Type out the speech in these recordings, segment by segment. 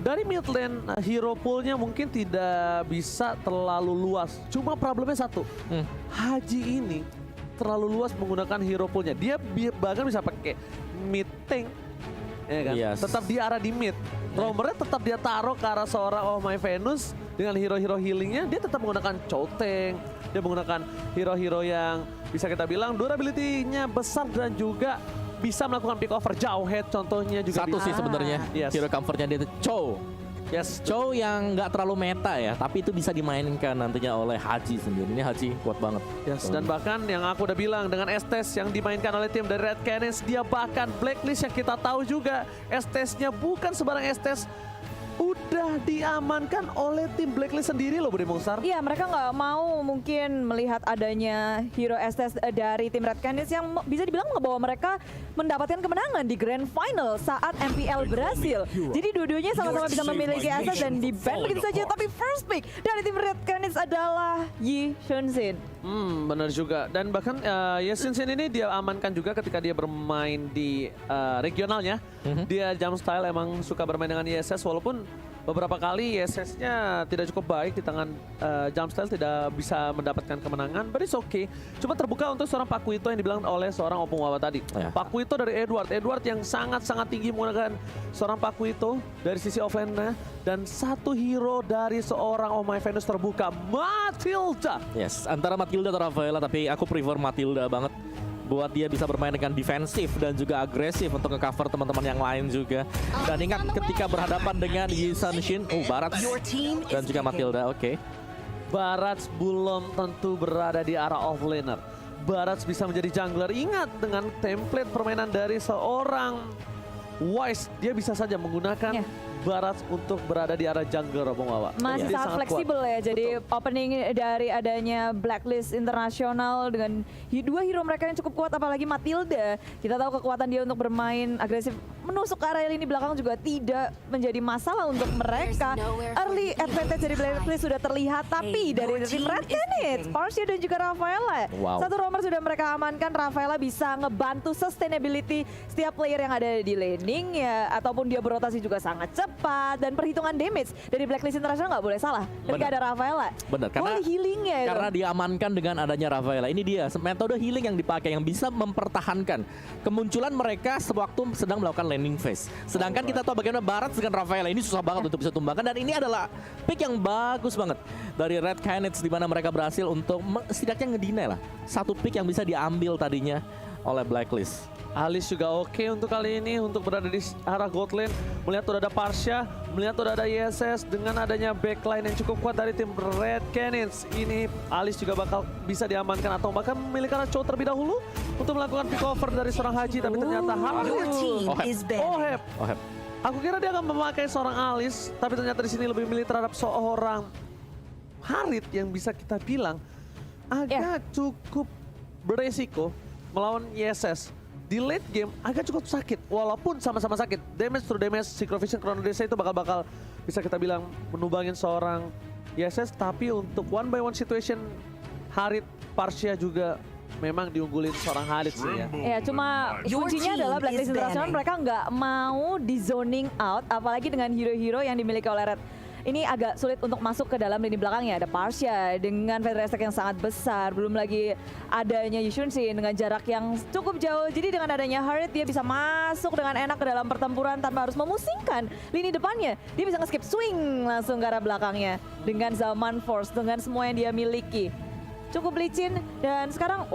Dari mid lane hero poolnya mungkin tidak bisa terlalu luas. Cuma problemnya satu, Haji ini terlalu luas menggunakan hero poolnya. Dia bahkan bisa pakai mid tank, ya kan? Yes. Tetap di arah di mid. Roamernya tetap dia taruh ke arah seorang Oh My Venus dengan hero-hero healingnya. Dia tetap menggunakan Choteng. Dia menggunakan hero-hero yang bisa kita bilang durability-nya besar dan juga bisa melakukan pick over jauh head contohnya juga Satu bisa. sih sebenarnya Yes. hero comfortnya dia itu Chow. Yes. Chow yang nggak terlalu meta ya, tapi itu bisa dimainkan nantinya oleh Haji sendiri. Ini Haji kuat banget. Yes, dan bahkan yang aku udah bilang dengan Estes yang dimainkan oleh tim dari Red Canids, dia bahkan blacklist yang kita tahu juga Estesnya bukan sebarang Estes, udah diamankan oleh tim blacklist sendiri loh Budi Mungsar. Iya, mereka nggak mau mungkin melihat adanya hero Estes dari tim Red Canids yang bisa dibilang ngebawa mereka mendapatkan kemenangan di Grand Final saat MPL berhasil. Jadi dua-duanya sama-sama bisa memiliki Estes dan di-ban begitu saja. Tapi first pick dari tim Red Canids adalah Yi Shunsin. Benar juga. Dan bahkan Yeshinsin ini dia amankan juga ketika dia bermain di regionalnya. Dia jump style emang suka bermain dengan ISS walaupun beberapa kali ISS-nya tidak cukup baik di tangan jump style, tidak bisa mendapatkan kemenangan. But it's okay. Cuma terbuka untuk seorang Pakuito yang dibilang oleh seorang Opung Wawa tadi. Ya. Pakuito dari Edward. Edward yang sangat-sangat tinggi menggunakan seorang Pakuito dari sisi offline-nya. Dan satu hero dari seorang Oh My Venus terbuka, Matilda. Yes, antara Matilda atau Rafaela, tapi aku prefer Matilda banget. Buat dia bisa bermain dengan defensif dan juga agresif untuk nge-cover teman-teman yang lain juga. Dan ingat ketika berhadapan dengan Yi Sun-shin, Barat dan juga Matilda, oke. Barats belum tentu berada di arah offlaner. Barats bisa menjadi jungler. Ingat dengan template permainan dari seorang Wise, dia bisa saja menggunakan Barats untuk berada di arah jungler, Bung Wawa. Masih Jadi sangat fleksibel ya. Jadi opening dari adanya Blacklist internasional dengan dua hero mereka yang cukup kuat, apalagi Matilda. Kita tahu kekuatan dia untuk bermain agresif menusuk ke area lini belakang juga tidak menjadi masalah untuk mereka. Early advantage dari Blacklist sudah terlihat, tapi dari tim Red Canids, Parsia dan juga Rafaela. Satu roamer sudah mereka amankan. Rafaela bisa ngebantu sustainability setiap player yang ada di laning ya, ataupun dia berotasi juga sangat cepat, dan perhitungan damage dari Blacklist International nggak boleh salah ketika ada Rafaela. Benar, karena healingnya karena diamankan dengan adanya Rafaela. Ini dia metode healing yang dipakai yang bisa mempertahankan kemunculan mereka sewaktu sedang melakukan landing phase. Sedangkan kita tahu bagaimana Barat dengan Rafaela ini susah banget untuk bisa tumbangkan, dan ini adalah pick yang bagus banget dari Red Canids di mana mereka berhasil untuk setidaknya ngedinai lah satu pick yang bisa diambil tadinya oleh Blacklist. Alice juga oke untuk kali ini untuk berada di arah gold lane. Melihat udah ada Parsia, melihat udah ada ISS dengan adanya backline yang cukup kuat dari tim Red Canids. Ini Alice juga bakal bisa diamankan atau bahkan memilih arah Chow terlebih dahulu untuk melakukan pick over dari seorang Haji, tapi ternyata Oheb. Aku kira dia akan memakai seorang Alice, tapi ternyata di sini lebih memilih terhadap seorang Harit yang bisa kita bilang agak cukup beresiko melawan ISS. Di late game agak cukup sakit, walaupun sama-sama sakit. Damage through damage, Synchrovision, Chrono Desa itu bakal bisa kita bilang menumbangin seorang ISS. Tapi untuk one by one situation, Harit, Parsia juga memang diunggulin seorang Harit sih ya. Ya, cuma kuncinya adalah Blacklist International mereka nggak mau di zoning out, apalagi dengan hero-hero yang dimiliki oleh Red. Ini agak sulit untuk masuk ke dalam lini belakangnya. Ada Parsia dengan feather attack yang sangat besar. Belum lagi adanya Yi Shunsin dengan jarak yang cukup jauh. Jadi dengan adanya Harit dia bisa masuk dengan enak ke dalam pertempuran tanpa harus memusingkan lini depannya. Dia bisa nge-skip swing langsung ke arah belakangnya. Dengan Zaman Force, dengan semua yang dia miliki. Cukup licin, dan sekarang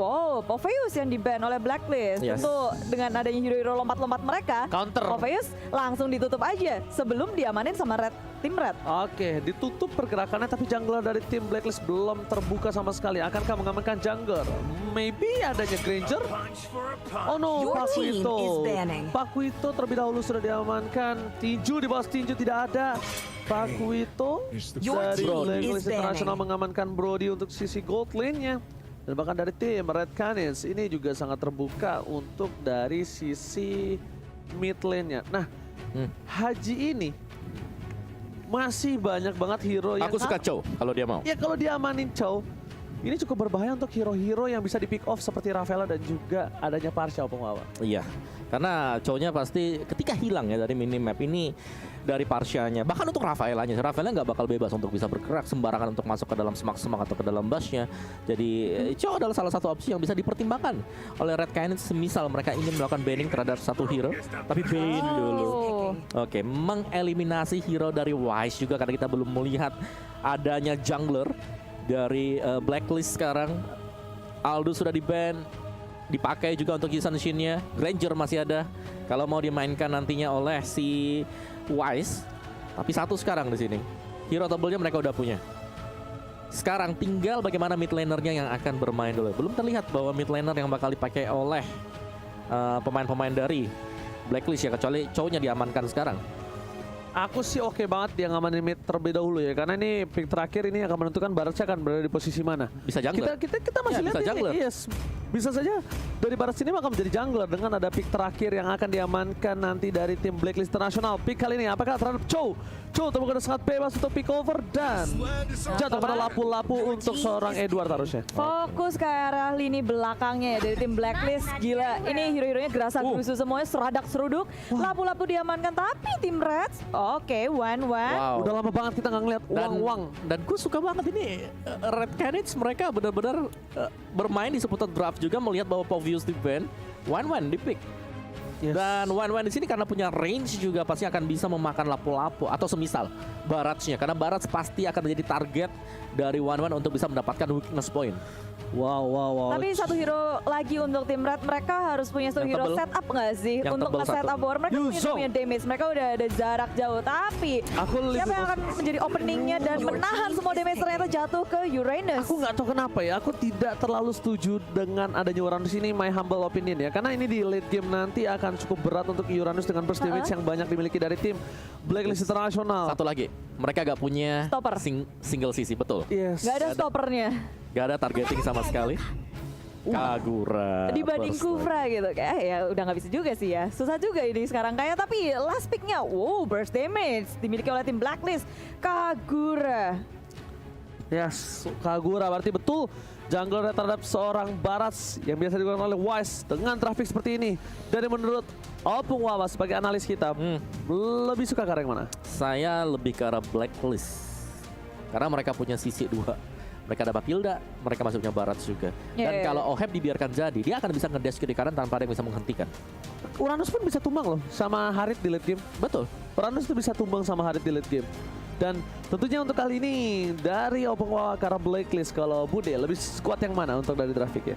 Popheus yang di-ban oleh Blacklist. Tentu dengan adanya hero-hero lompat-lompat mereka, counter Popheus langsung ditutup aja sebelum diamanin sama tim Red. Oke, ditutup pergerakannya, tapi jungler dari tim Blacklist belum terbuka sama sekali. Akankah mengamankan jungler? Maybe adanya Granger? Oh no, Pakuito terlebih dahulu sudah diamankan. Tinju di bawah tinju tidak ada. Pakuito dari Blacklist International mengamankan Brody untuk sisi gold lane-nya. Dan bahkan dari tim Red Canids ini juga sangat terbuka untuk dari sisi mid lane-nya. Nah, Haji ini masih banyak banget hero yang... Aku suka Chow kalau dia mau. Ya kalau dia amanin Chow, ini cukup berbahaya untuk hero-hero yang bisa di pick off seperti Rafaela dan juga adanya Parsia, Opung Wawa. Iya, karena Chow-nya pasti ketika hilang ya dari minimap ini, dari Parsianya. Bahkan untuk Rafaelanya nggak bakal bebas untuk bisa bergerak sembarangan untuk masuk ke dalam semak-semak atau ke dalam busnya. Jadi Chow adalah salah satu opsi yang bisa dipertimbangkan oleh Red Canids semisal mereka ingin melakukan banning terhadap satu hero. Tapi ban dulu. Oke, mengeliminasi hero dari Wise juga karena kita belum melihat adanya jungler dari Blacklist sekarang. Aldo sudah di-ban, dipakai juga untuk Yisan Shin-nya. Granger masih ada kalau mau dimainkan nantinya oleh si Wise. Tapi satu sekarang di sini. Hero double-nya mereka udah punya. Sekarang tinggal bagaimana mid laner-nya yang akan bermain dulu. Belum terlihat bahwa mid laner yang bakal dipakai oleh pemain-pemain dari Blacklist ya, kecuali Chow-nya diamankan sekarang. Aku sih oke banget dia ngamanin mid terlebih dahulu ya, karena ini pick terakhir ini akan menentukan Baratnya akan berada di posisi mana. Bisa jungler. Kita masih Ya, lihat bisa ini, jungler. yes, bisa saja dari Barat sini akan menjadi jungler dengan ada pick terakhir yang akan diamankan nanti dari tim Blacklist Internasional. Pick kali ini apakah terhadap Chow? Chow terbuka sangat bebas untuk pick over dan jatuh pada lapu-lapu untuk seorang Edward harusnya. Fokus ke arah lini belakangnya ya dari tim Blacklist. Gila, ini hero-heronya gerasa gerusu semuanya, seradak seruduk. Lapu-lapu diamankan, tapi tim Reds oke, 1-1. Wow. Udah lama banget kita nggak ngeliat uang-uang. Dan gue suka banget ini Red Canids mereka benar-benar bermain di seputar draft juga, melihat bahwa Povius di ban, 1-1 di pick. Yes. Dan 1-1 di sini karena punya range juga pasti akan bisa memakan lapu-lapu atau semisal Barats-nya, karena Barats pasti akan menjadi target dari 1-1 untuk bisa mendapatkan weakness point. Wow. Tapi satu hero lagi untuk tim Red, mereka harus punya satu Yang hero tebel. setup nggak sih? Yang Untuk tebel nge-setup satu. war, mereka Yuzo. punya damage, mereka udah ada jarak jauh. Tapi Aku siapa yang akan menjadi openingnya dan menahan semua damage ternyata jatuh ke Uranus. Aku nggak tahu kenapa ya, aku tidak terlalu setuju dengan adanya Uranus ini, my humble opinion ya. Karena ini di late game nanti akan cukup berat untuk Uranus dengan burst damage yang banyak dimiliki dari tim Blacklist Internasional. Satu lagi, mereka gak punya Stopper. single CC, betul. Yes. Nggak ada stoppernya Gak ada targeting sama sekali. Kagura. dibanding burst Kufra gitu. Kayak ya udah nggak bisa juga sih ya. Susah juga ini sekarang kayak, tapi last picknya wow, burst damage dimiliki oleh tim Blacklist. Kagura. Yes, Kagura berarti betul jungler terhadap seorang Barats yang biasa digunakan oleh Wise dengan traffic seperti ini. Dari menurut Opung Wawa sebagai analis kita, lebih suka ke arah yang mana? Saya lebih ke arah Blacklist. Karena mereka punya sisi 2. Mereka dapat Hilda, mereka masih punya Barats juga. Ya, Dan ya, kalau Oheb dibiarkan jadi, dia akan bisa ngedash kiri kanan tanpa ada yang bisa menghentikan. Uranus pun bisa tumbang loh sama Harit di late game. Betul. Uranus itu bisa tumbang sama Harit di late game. Dan tentunya untuk kali ini dari Opung Wawa ke arah Blacklist, kalau Bude lebih kuat yang mana untuk dari traffic ya?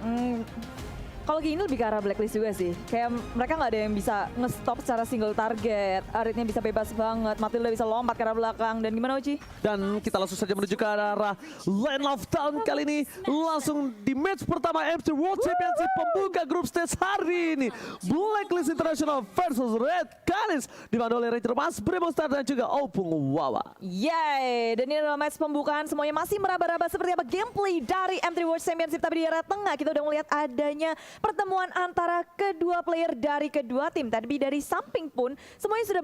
Kalau gini lebih ke arah Blacklist juga sih. Kayak mereka nggak ada yang bisa nge-stop secara single target. Aritnya bisa bebas banget. Matilda bisa lompat ke arah belakang. Dan gimana Uci? Dan kita langsung saja menuju ke arah Lane of Town kali ini. Langsung di match pertama MC World Championship pembuka grup stage hari ini. Blacklist International versus Red Canids. Dibantu oleh Ranger Mas, Bremostar dan juga Opung Wawa. Yay! Dan ini adalah match pembukaan. Semuanya masih meraba-raba seperti apa gameplay dari M3 World Championship. Tapi di arah tengah kita udah melihat adanya pertemuan antara kedua player dari kedua tim. Tapi dari samping pun semuanya sudah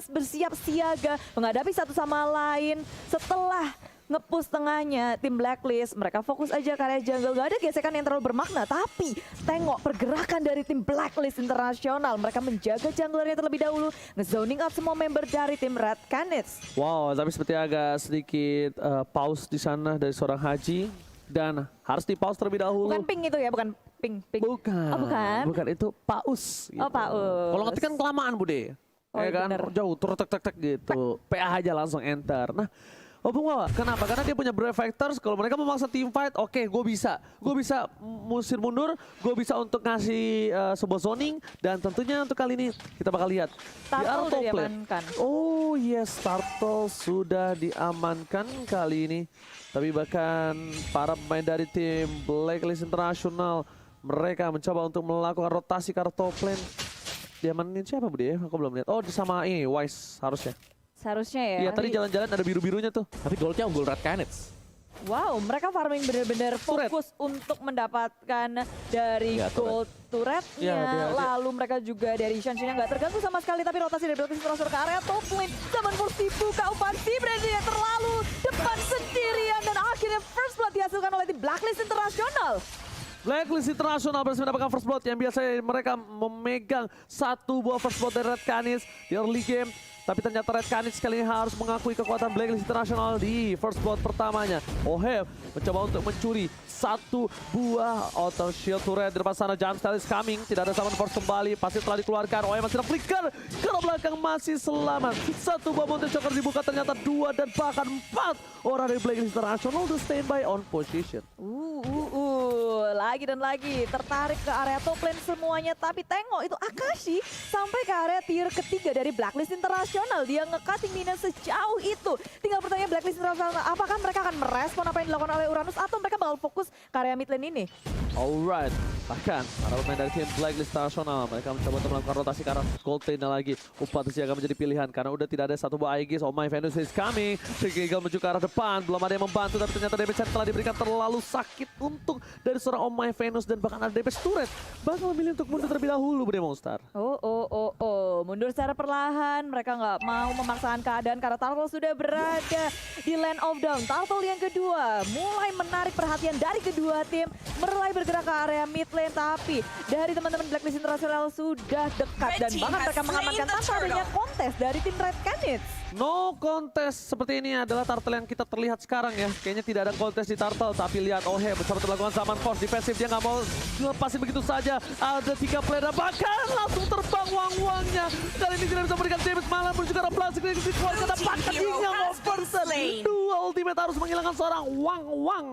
bersiap siaga menghadapi satu sama lain. Setelah nge-push tengahnya tim Blacklist, mereka fokus aja ke area jungle. Gak ada gesekan yang terlalu bermakna. Tapi tengok pergerakan dari tim Blacklist Internasional. Mereka menjaga junglernya terlebih dahulu, nge-zoning out semua member dari tim Red Canids. Wow, tapi seperti agak sedikit pause di sana dari seorang Haji. Dan harus di-pause terlebih dahulu. Bukan ping itu ya, bukan ping. Bukan. Oh, bukan? Bukan, itu paus. Oh, paus. Kalau ngetik kan kelamaan, Bude. Oh, Ya kan, bener. jauh, tek gitu. PA aja langsung enter. Nah, Opung Wawa, kenapa? Karena dia punya brave factors. Kalau mereka memaksa team fight, oke, gue bisa. Gue bisa musir mundur, gue bisa untuk ngasih sebuah zoning. Dan tentunya untuk kali ini, kita bakal lihat. Turtle Di udah top lane. diamankan. Oh yes, Turtle sudah diamankan kali ini. Tapi bahkan para pemain dari tim Blacklist International, mereka mencoba untuk melakukan rotasi ke arah top lane. Diamanin siapa Bude? Aku belum lihat. Oh, sama ini Wise harusnya. Seharusnya ya. Iya, tadi jalan-jalan ada biru-birunya tuh. Tapi goldnya unggul Red Canids. Wow, mereka farming benar-benar Turret. fokus untuk mendapatkan dari Ya, turret. gold turretnya. Ya, dia- Lalu mereka juga dari Shanshin yang nggak terganggu sama sekali. Tapi rotasi dari Blacklist transfer ke area top lane. Zaman Force dibuka, Upansi berada yang terlalu depan sendirian. Dan akhirnya first blood dihasilkan oleh tim Blacklist Internasional. Blacklist International berhasil mendapatkan first blood yang biasanya mereka memegang satu buah first blood dari Red Canids di early game. Tapi ternyata Red Canids kali ini harus mengakui kekuatan Blacklist International di first blood pertamanya. Oheb mencoba untuk mencuri satu buah auto shield turret di depan sana. Jump style is coming. Tidak ada summon force kembali. Pasti telah dikeluarkan. Oheb masih ada flicker. Ke belakang masih selamat. Satu buah mountain choker dibuka. Ternyata 2 dan bahkan 4 orang dari Blacklist International to standby on position. Lagi dan lagi tertarik ke area top lane semuanya, tapi tengok itu Akashi sampai ke area tier ketiga dari Blacklist International. Dia nge-cutting minion sejauh itu. Tinggal pertanyaan Blacklist International, apakah mereka akan merespon apa yang dilakukan oleh Uranus atau mereka bakal fokus ke area mid lane ini? Alright, bahkan para pemain dari tim Blacklist International mereka mencoba untuk melakukan rotasi ke arah gold lane lagi. Upatesi akan menjadi pilihan karena udah tidak ada satu buah Aegis. Oh my Venus is coming. Gagal menuju ke arah depan, belum ada yang membantu tapi ternyata damage yang telah diberikan terlalu sakit untuk dari seorang Oh my Venus dan bahkan ada damage turret. Bakal memilih untuk mundur terlebih dahulu Bre Monster. Mundur secara perlahan. Mereka nggak mau memaksakan keadaan karena Turtle sudah berada di Land of Dawn. Turtle yang kedua mulai menarik perhatian dari kedua tim, mulai bergerak ke area mid lane, tapi dari teman-teman Blacklist International sudah dekat dan bahkan mereka mengamankan tanpa adanya kontes dari tim Red Canids. No contest seperti ini adalah Turtle yang kita terlihat sekarang ya. Kayaknya tidak ada kontes di Turtle, tapi lihat Ohe mencoba melakukan summon force defensif. Dia nggak mau lepasin begitu saja. Ada 3 player bahkan langsung terbang wang-wangnya. Kali ini tidak bisa memberikan damage, malah menuju ke arah plastik. Dikeluarkan dapatkan yang oversen. 2 ultimate harus menghilangkan seorang wang-wang.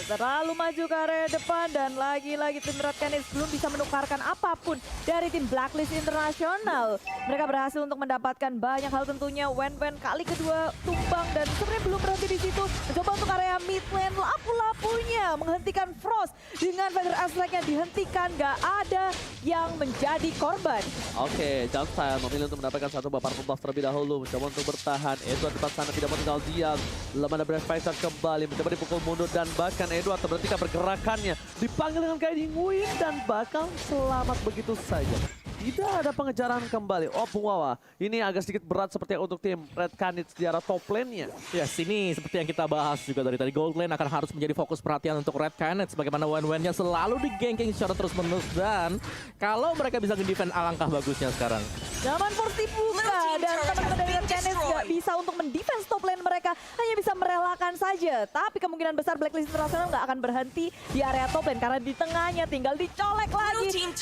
Terlalu maju ke area depan dan lagi-lagi tim Red Canids belum bisa menukarkan apapun dari tim Blacklist International. Mereka berhasil untuk mendapatkan banyak hal tentunya. Wen kali kedua tumbang dan sebenarnya belum berhenti di situ. Mencoba untuk area mid lane, lapu-lapunya menghentikan Frost dengan Feather Aspect-nya dihentikan. Gak ada yang menjadi korban. Oke, Jumpstyle memilih untuk mendapatkan satu buah purple buff terlebih dahulu. Mencoba untuk bertahan. Edward di depan sana tidak mau tinggal diam. Belum ada Breath Fighter kembali. Mencoba dipukul mundur dan bahkan Edward terberhentikan pergerakannya. Dipanggil dengan Guiding Wind dan bakal selamat begitu saja. Tidak ada pengejaran kembali. Oh, Pungwawa. Ini agak sedikit berat seperti untuk tim Red Canids di arah top lane-nya. Yes, ini seperti yang kita bahas juga dari tadi. Gold lane akan harus menjadi fokus perhatian untuk Red Canids. Bagaimana Wen-Wen-nya selalu di-ganking secara terus-menerus. Dan kalau mereka bisa nge-defend, alangkah bagusnya sekarang. Zaman force dibuka dan teman-teman dari Red Canids gak bisa untuk mendefense top lane mereka. Hanya bisa merelakan saja. Tapi kemungkinan besar Blacklist International gak akan berhenti di area top lane. Karena di tengahnya tinggal dicolek lagi.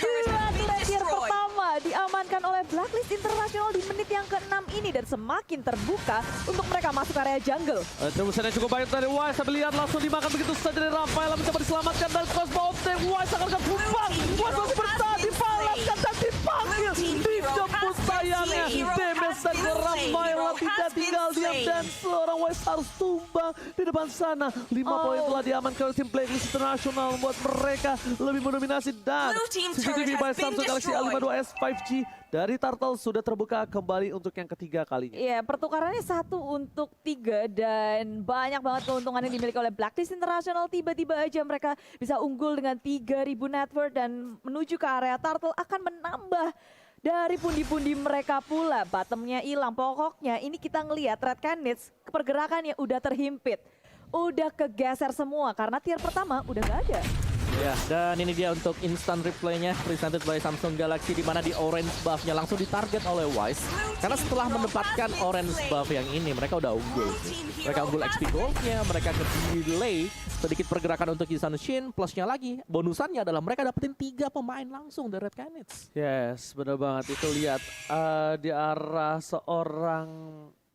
Dua tier pertama diamankan oleh Blacklist International di menit yang ke-6 ini. Dan semakin terbuka untuk mereka masuk area jungle. Tebusan yang cukup baik dari Wise. Tapi lihat langsung dimakan begitu saja dari Rafael. Mencoba diselamatkan dari crossbow tank. Wise akan tumbang. Wise masih bertahan. Dipalaskan dan dipanggil. Dijemput sayangnya. Damage dari Rafael tidak tinggal diam. Dan seorang Wise harus tumbang di depan sana. 5 poin telah diamankan oleh tim Blacklist International. Membuat mereka lebih mendominasi. Dan CCTV by Samsung Galaxy A52s 5G dari Turtle sudah terbuka kembali untuk yang ketiga kalinya. Iya, pertukarannya 1 untuk 3 dan banyak banget keuntungan yang dimiliki oleh Blacklist International. Tiba-tiba aja mereka bisa unggul dengan 3.000 net worth dan menuju ke area Turtle akan menambah dari pundi-pundi mereka pula. Bottomnya hilang. Pokoknya ini kita ngelihat Red Canids pergerakannya udah terhimpit. Udah kegeser semua karena tier pertama udah gak ada. Ya, dan ini dia untuk instant replaynya presented by Samsung Galaxy, di mana di orange buff-nya langsung ditarget oleh Wise. Karena setelah mendapatkan orange buff yang ini, mereka udah unggul. Mereka unggul XP gold-nya, mereka delay sedikit pergerakan untuk Yisan Shin. Plusnya lagi, bonusannya adalah mereka dapetin 3 pemain langsung dari Red Canids. Yes, benar banget. Itu lihat di arah seorang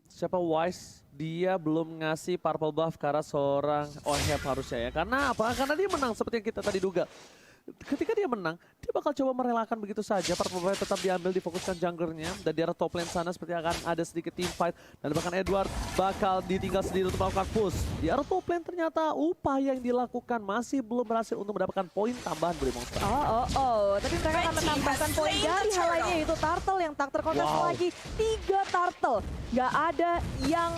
siapa Wise. Dia belum ngasih purple buff karena seorang Oheb harusnya ya. Karena apa? Karena dia menang seperti yang kita tadi duga. Ketika dia menang, dia bakal coba merelakan begitu saja. Purple buff tetap diambil, difokuskan junglernya. Dan di arah top lane sana seperti akan ada sedikit team fight. Dan bahkan Edward bakal ditinggal sendiri untuk melakukan push. Di arah top lane ternyata upaya yang dilakukan masih belum berhasil untuk mendapatkan poin tambahan dari Monster. Tapi mereka akan menambahkan poin dari hal lainnya, yaitu Turtle yang tak terkontes lagi. 3 Turtle. Gak ada yang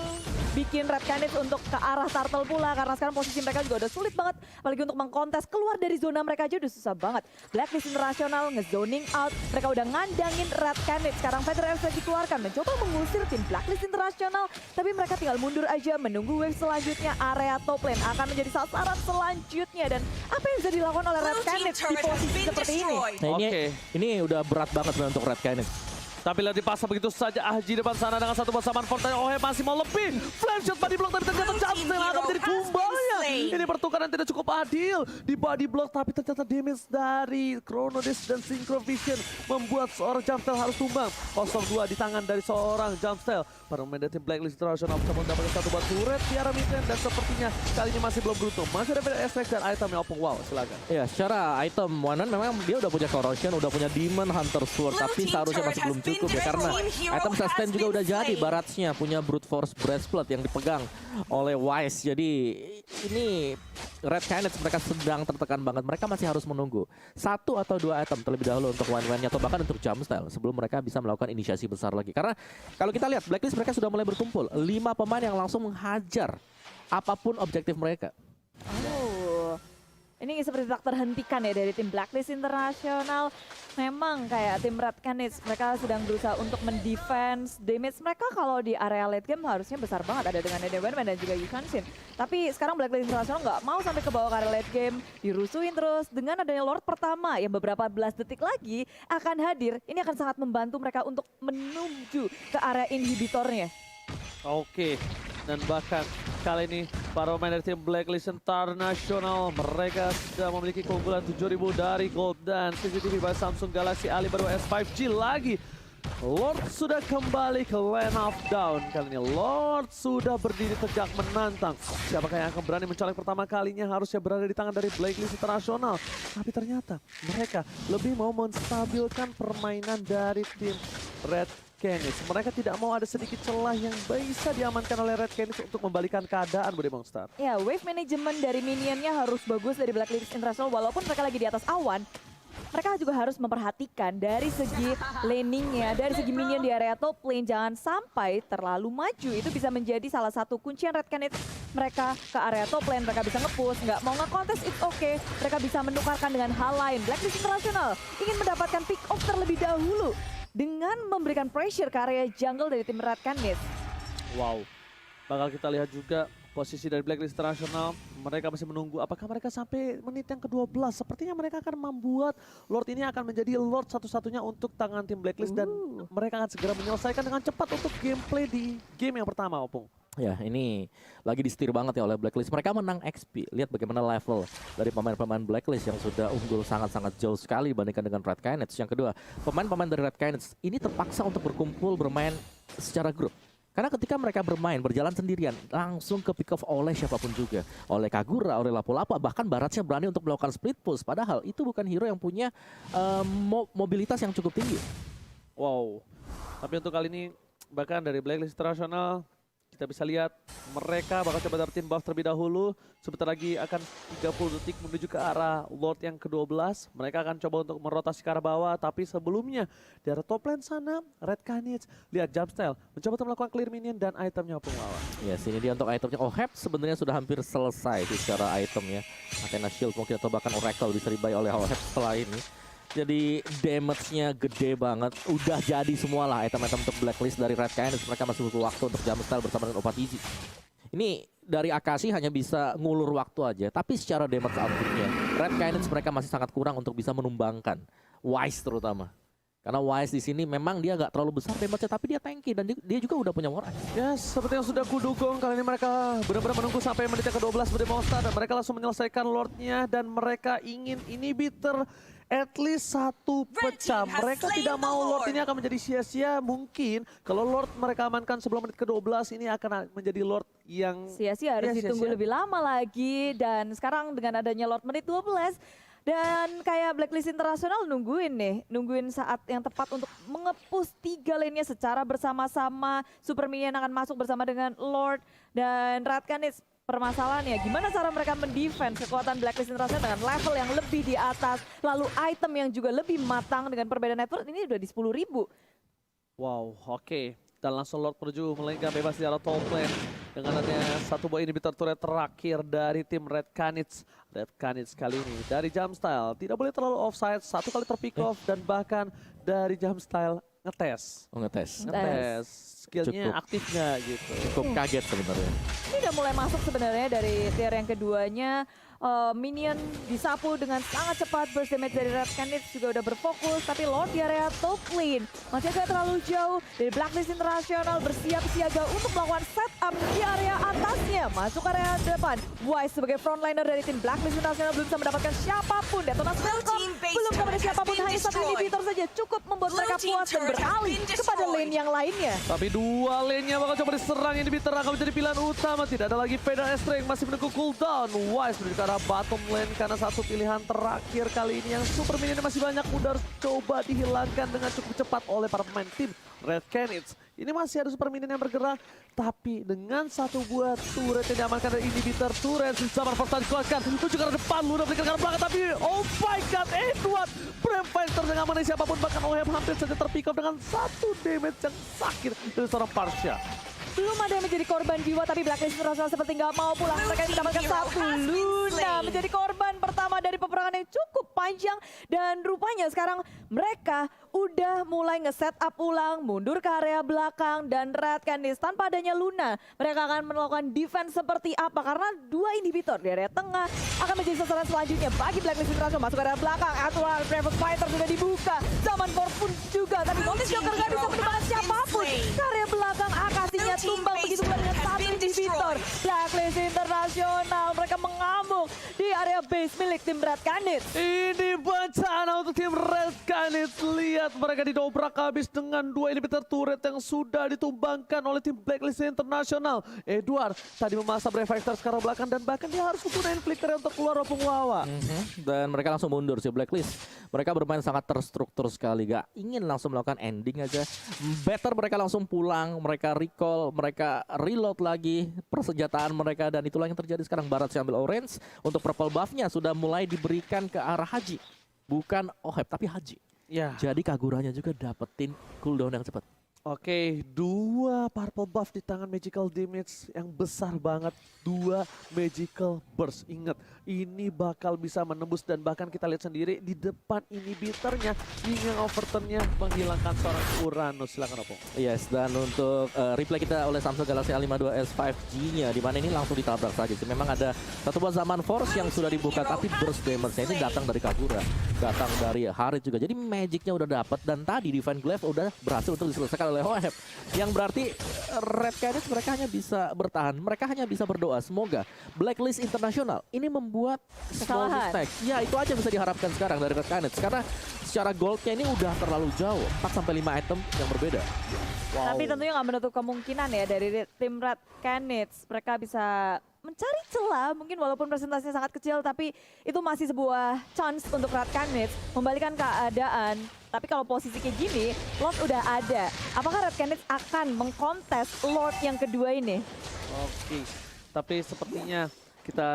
bikin Red Canids untuk ke arah Turtle pula. Karena sekarang posisi mereka juga udah sulit banget. Apalagi untuk mengkontes. Keluar dari zona mereka aja udah susah banget. Blacklist International nge-zoning out. Mereka udah ngandangin Red Canids. Sekarang Feather Aspect dikeluarkan. Mencoba mengusir tim Blacklist International. Tapi mereka tinggal mundur aja. Menunggu wave selanjutnya. Area top lane akan menjadi sasaran selanjutnya. Dan apa yang bisa dilakukan oleh Red Canids di posisi seperti ini? Nah, ini udah berat banget untuk Red Canids. Tapi lihat dipasang begitu saja Aji depan sana dengan satu bersamaan Fortnite. Ohe masih mau lebih. Flame shot body block tapi ternyata Jamstel akan menjadi tumbalnya. Ini pertukaran tidak cukup adil di body block tapi ternyata damage dari Chronodisc dan Synchrovision membuat seorang Jamstel harus tumbang. 0-2 di tangan dari seorang Jamstel. Para pemain dari tim Blacklist International bisa mendapatkan satu buat turret Tiara Mitten dan sepertinya kali ini masih belum beruntung. Masih ada Extract dan itemnya Opung. Wow, silakan. Ya, secara item Wanan memang dia udah punya Corrosion, udah punya Demon Hunter Sword, tapi seharusnya masih belum cukup ya karena item sustain juga udah jadi. Baratsnya punya Brute Force Breastplate yang dipegang oleh Wise. Jadi ini Red Canids mereka sedang tertekan banget. Mereka masih harus menunggu 1 atau 2 item terlebih dahulu untuk one-one-nya atau bahkan untuk Jamstel sebelum mereka bisa melakukan inisiasi besar lagi. Karena kalau kita lihat Blacklist mereka sudah mulai berkumpul. 5 pemain yang langsung menghajar apapun objektif mereka. Oh, ini seperti tak terhentikan ya dari tim Blacklist International. Memang kayak tim Red Canids, mereka sedang berusaha untuk mendefense. Damage mereka kalau di area late game harusnya besar banget. Ada dengan Edewen dan juga Yukanshin. Tapi sekarang Blacklist International nggak mau sampai ke bawah ke area late game. Dirusuhin terus dengan adanya Lord pertama yang beberapa belas detik lagi akan hadir. Ini akan sangat membantu mereka untuk menuju ke area inhibitornya. Oke, dan bahkan kali ini para pemain dari tim Blacklist International mereka sudah memiliki keunggulan 7.000 dari Gold dan CCTV by Samsung Galaxy Ali baru S5G lagi. Lord sudah kembali ke lane of down. Kali ini Lord sudah berdiri tegak menantang. Siapakah yang akan berani mencolek pertama kalinya harusnya berada di tangan dari Blacklist International. Tapi ternyata mereka lebih mau menstabilkan permainan dari tim Red Canids. Mereka tidak mau ada sedikit celah yang bisa diamankan oleh Red Canids untuk membalikan keadaan, Bude Monster. Ya, wave management dari minionnya harus bagus dari Blacklist International walaupun mereka lagi di atas awan. Mereka juga harus memperhatikan dari segi laningnya, dari segi minion di area top lane. Jangan sampai terlalu maju. Itu bisa menjadi salah satu kuncian Red Canids. Mereka ke area top lane, mereka bisa nge-push. Nggak mau nge-contest, it's okay. Mereka bisa menukarkan dengan hal lain. Blacklist International ingin mendapatkan pick off terlebih dahulu dengan memberikan pressure ke area jungle dari tim Red Canids. Wow, bakal kita lihat juga posisi dari Blacklist International. Mereka masih menunggu apakah mereka sampai menit yang ke-12. Sepertinya mereka akan membuat Lord ini akan menjadi Lord satu-satunya untuk tangan tim Blacklist. Dan mereka akan segera menyelesaikan dengan cepat untuk gameplay di game yang pertama, Opung. Ya, ini lagi disetir banget ya oleh Blacklist. Mereka menang XP. Lihat bagaimana level dari pemain-pemain Blacklist yang sudah unggul sangat-sangat jauh sekali dibandingkan dengan Red Canids. Yang kedua, pemain-pemain dari Red Canids ini terpaksa untuk berkumpul bermain secara grup. Karena ketika mereka bermain, berjalan sendirian, langsung ke pick off oleh siapapun juga. Oleh Kagura, oleh Lapu-Lapu, bahkan Baratsnya berani untuk melakukan split push. Padahal itu bukan hero yang punya mobilitas yang cukup tinggi. Wow, tapi untuk kali ini bahkan dari Blacklist International kita bisa lihat mereka bakal coba dapetin buff terlebih dahulu. Sebentar lagi akan 30 detik menuju ke arah Lord yang ke-12. Mereka akan coba untuk merotasi ke arah bawah. Tapi sebelumnya di arah top lane sana Red Canids. Lihat Jamstel mencoba untuk melakukan clear minion dan itemnya penglawan. Ya, sini dia untuk itemnya. Oheb sebenarnya sudah hampir selesai secara itemnya. Athena Shield mungkin atau bahkan Oracle bisa dibuy oleh Oheb setelah ini. Jadi damage-nya gede banget. Udah jadi semua lah item-item untuk Blacklist dari Red Canids. Mereka masih butuh waktu untuk Jamstel bersama dengan Opatizi. Ini dari Akashi hanya bisa ngulur waktu aja. Tapi secara damage output-nya Red Canids mereka masih sangat kurang untuk bisa menumbangkan Wise terutama. Karena Wise di sini memang dia nggak terlalu besar damage-nya, tapi dia tanky dan dia juga udah punya Morai. Yes, seperti yang sudah kudukung, kali ini mereka benar-benar menunggu sampai menit yang ke-12 Bude Monster dan mereka langsung menyelesaikan Lordnya dan mereka ingin inhibitor at least satu pecah. Mereka tidak mau Lord ini akan menjadi sia-sia. Mungkin kalau Lord mereka amankan sebelum menit ke-12 ini akan menjadi Lord yang sia-sia harus ya, ditunggu sia-sia. lebih lama lagi. Dan sekarang dengan adanya Lord menit 12 dan kayak Blacklist International nungguin saat yang tepat untuk mengepus 3 lane-nya secara bersama-sama. Super Minion akan masuk bersama dengan Lord dan Red Canids. Permasalahannya gimana cara mereka mendefense kekuatan Blacklist International dengan level yang lebih di atas, lalu item yang juga lebih matang dengan perbedaan network ini udah di 10.000. Wow, oke. Dan langsung Lord menuju melenggang bebas di arah top lane. Dengan adanya satu buah inhibitor turret terakhir dari tim Red Canids. Red Canids kali ini dari Jamstyle tidak boleh terlalu offside, satu kali terpick off dan bahkan dari Jamstyle ngetes. Oh, ngetes. Skillnya Cukup. aktif nggak gitu. Cukup kaget sebenarnya. Ini udah mulai masuk sebenarnya dari tier yang keduanya. minion disapu dengan sangat cepat. Burst damage dari Red Canids juga udah berfokus, tapi Lord di area top lane masih agak terlalu jauh dari Blacklist International, bersiap siaga untuk melakukan setup di area atasnya. Masuk area depan, Wise sebagai frontliner dari tim Blacklist International belum bisa mendapatkan siapapun. Detonasi Welcome belum kepada siapapun, hanya satu inhibitor saja cukup membuat mereka puas dan beralih kepada lane yang lainnya. Tapi dua lane-nya bakal coba diserang, ini Bitter akan menjadi pilihan utama. Tidak ada lagi Feda Esther yang masih menunggu cooldown. Wise menuju ke arah bottom lane karena satu pilihan terakhir kali ini yang super minion masih banyak. Udah harus coba dihilangkan dengan cukup cepat oleh para pemain tim Red Canids. Ini masih ada super minion yang bergerak, tapi dengan satu buah turret yang diamankan dari inhibitor turret, Zaman Force dikeluarkan, menuju ke arah depan, Luna berikan ke arah belakang, tapi oh my god, Edward Brave Fighter dengan mengenai siapapun, bahkan OHM hampir saja terpick off dengan satu damage yang sakit dari seorang Parsha. Belum ada yang menjadi korban jiwa, tapi Blacklist International seperti nggak mau pulang. Mereka mendapatkan satu. Luna menjadi korban pertama dari peperangan yang cukup panjang. Dan rupanya sekarang mereka udah mulai nge-set up ulang, mundur ke area belakang. Dan Red Canids tanpa adanya Luna, mereka akan melakukan defense seperti apa? Karena dua inhibitor di area tengah akan menjadi sasaran selanjutnya bagi Blacklist International. Masuk ke area belakang, Edward Brave Fighter sudah dibuka. Zaman Force pun juga, tapi Notice Joker nggak bisa menemukan siapapun. Ke area belakang, Akasinya tumbang begitu pula dengan satu inhibitor. Blacklist International, mereka mengamuk di area base milik tim Red Canids. Ini bencana untuk tim Red Canids. Lihat mereka didobrak habis dengan dua inhibitor turret yang sudah ditumbangkan oleh tim Blacklist International. Edward tadi memasang Brave Fighter sekarang belakang dan bahkan dia harus menggunakan flicker untuk keluar Opung Wawa. Dan mereka langsung mundur sih Blacklist. Mereka bermain sangat terstruktur sekali, gak ingin langsung melakukan ending aja. Better mereka langsung pulang, mereka recall, mereka reload lagi persenjataan mereka, dan itulah yang terjadi sekarang. Barat ambil orange untuk purple buff-nya sudah mulai diberikan ke arah Haji. Bukan Oheb tapi Haji. Ya. Jadi Kaguranya juga dapetin cooldown yang cepat. Oke, dua purple buff di tangan magical damage yang besar banget. Dua magical burst. Ingat, ini bakal bisa menembus dan bahkan kita lihat sendiri di depan inhibitornya, yang overturn-nya menghilangkan seorang Uranus. Silakan Opung. Yes, dan untuk replay kita oleh Samsung Galaxy A52s 5G-nya, di mana ini langsung ditabrak saja sih. Memang ada satu buah Zaman Force yang sudah dibuka, tapi burst damage-nya ini datang dari Kagura, datang dari Harit juga. Jadi magic-nya udah dapat, dan tadi Divine Glaive udah berhasil untuk diselesaikan oleh Oheb. Yang berarti Red Canids mereka hanya bisa bertahan, mereka hanya bisa berdoa semoga Blacklist International ini membuat small kesalahan. mistake. Ya, itu aja bisa diharapkan sekarang dari Red Canids, karena secara goldnya ini udah terlalu jauh, 4-5 item yang berbeda. Tapi tentunya nggak menutup kemungkinan ya dari tim Red Canids. Mereka bisa mencari celah, mungkin walaupun presentasinya sangat kecil, tapi itu masih sebuah chance untuk Red Canids membalikan keadaan. Tapi kalau posisi kayak gini, Lord udah ada. Apakah Red Canids akan mengkontes Lord yang kedua ini? Oke, tapi sepertinya kita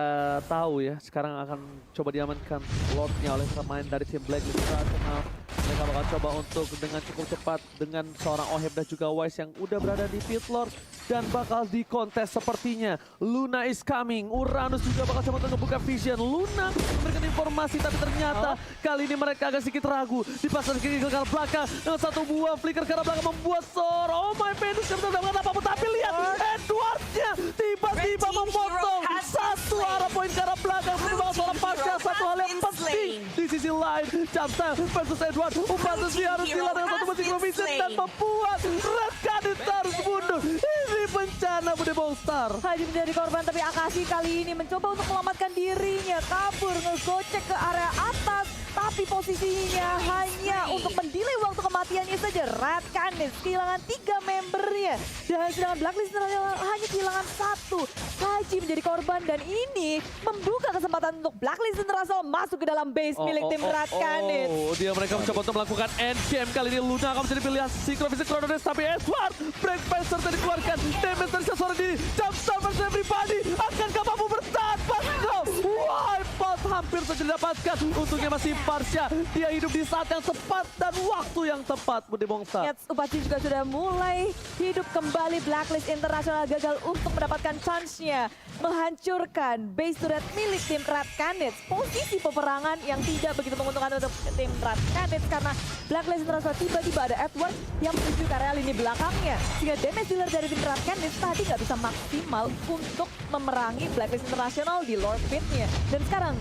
tahu ya, sekarang akan coba diamankan Lordnya oleh pemain dari tim Blacklist International. Mereka bakal coba untuk dengan cukup cepat dengan seorang Oheb dan juga Wise yang udah berada di pit Lord dan bakal dikontes sepertinya. Luna is coming, Uranus juga bakal coba untuk membuka vision. Luna memberikan informasi tapi ternyata kali ini mereka agak sedikit ragu. Dipasang ke arah belakang dengan satu buah flicker ke arah belakang membuat oh my Venus tidak mendapatkan apapun. Tapi lihat Edwardnya tiba-tiba memotong satu arah poin ke arah belakang menyumbang seorang Parsha. Satu hal yang penting di sisi lain, Jamsel versus Edward. Umpansi harus hilang dengan satu magic vision dan membuat Red Canids harus mundur. Ini bencana Bude Bongstar. Haji menjadi korban, tapi Akashi kali ini mencoba untuk menyelamatkan dirinya. Kabur, ngegocek ke area atas. Tapi posisinya hanya untuk mendelay waktu kematiannya saja. Red Canids kehilangan 3 membernya. Dan sedangkan Blacklist International hanya kehilangan 1. Haji menjadi korban dan ini membuka kesempatan untuk Blacklist International masuk ke dalam base milik tim Red Canids. Dia mereka mencoba untuk melakukan endgame. Kali ini Luna akan menjadi pilihan Synchrovisor Chronodes, tapi Edward Break Passer tadi dikeluarkan. Damage dari seseorang di Jumpstart versus everybody. Akankah mampu bertahan? Pascal wipe out hampir saja didapatkan. Untungnya masih Parsha. Dia hidup di saat yang tepat dan waktu yang tepat, Bude Monster. Lihat, Upaci juga sudah mulai hidup kembali. Blacklist International gagal untuk mendapatkan chance-nya menghancurkan base turret milik tim Red Canids. Posisi peperangan yang tidak begitu menguntungkan untuk tim Red Canids karena Blacklist International tiba-tiba ada Edward yang menuju ke area lini belakangnya. Sehingga damage dealer dari tim Red Canids tadi nggak bisa maksimal untuk memerangi Blacklist International di Lord Pit-nya. Dan sekarang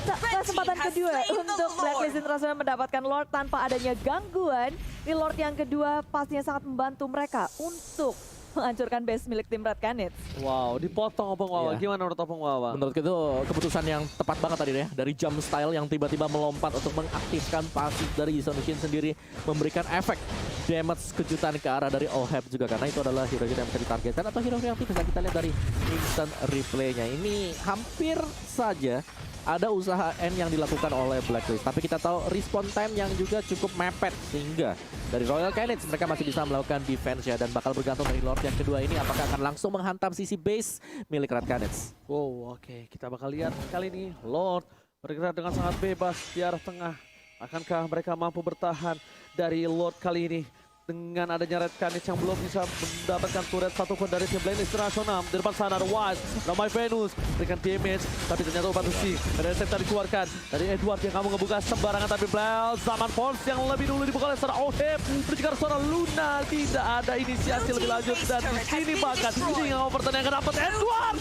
kesempatan kedua untuk Blacklist International mendapatkan Lord tanpa adanya gangguan. Ini Lord yang kedua pastinya sangat membantu mereka untuk menghancurkan base milik tim Red Canids. Wow, dipotong Opung Wawa. Iya. Gimana menurut Opung Wawa? Menurutku itu keputusan yang tepat banget tadi ya. Dari jump style yang tiba-tiba melompat untuk mengaktifkan pasif dari Isonushin sendiri. Memberikan efek damage kejutan ke arah dari Oheb juga. Karena itu adalah hero-hero yang bisa ditargetkan atau hero-hero yang bisa kita lihat dari instant replaynya. Ini hampir saja ada usaha N yang dilakukan oleh Blacklist. Tapi kita tahu respawn time yang juga cukup mepet. Sehingga dari Royal Canids mereka masih bisa melakukan defense ya. Dan bakal bergantung dari Lord yang kedua ini apakah akan langsung menghantam sisi base milik Red Canids. Wow, oke. Kita bakal lihat kali ini Lord bergerak dengan sangat bebas di arah tengah. Akankah mereka mampu bertahan dari Lord kali ini? Dengan adanya Red Canids yang belum bisa mendapatkan turret satupun dari tim Blacklist International. Di depan sana ada Wise, Ramai Venus, berikan damage, tapi ternyata obat besi. Ada resep tadi dikeluarkan dari Edward yang kamu ngebuka sembarangan, tapi Bell, Zaman Force yang lebih dulu dibuka oleh seorang Oheb. Berjika seorang Luna, tidak ada inisiasi lebih lanjut. Dan di sini bahkan ini yang pertandingan dapat Edward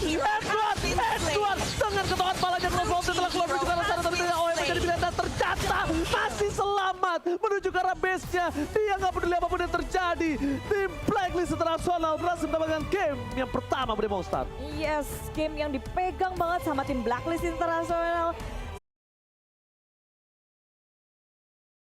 dengan ketongan palanya Cross Mountain telah keluar menuju ke arah sana, tapi tidak Oheb menjadi pilihan dan ternyata masih selamat menuju ke arah base-nya. Dia nggak peduli apapun yang terjadi. Tim Blacklist International berhasil mendapatkan game yang pertama, Bude Monster. Yes, game yang dipegang banget sama tim Blacklist International.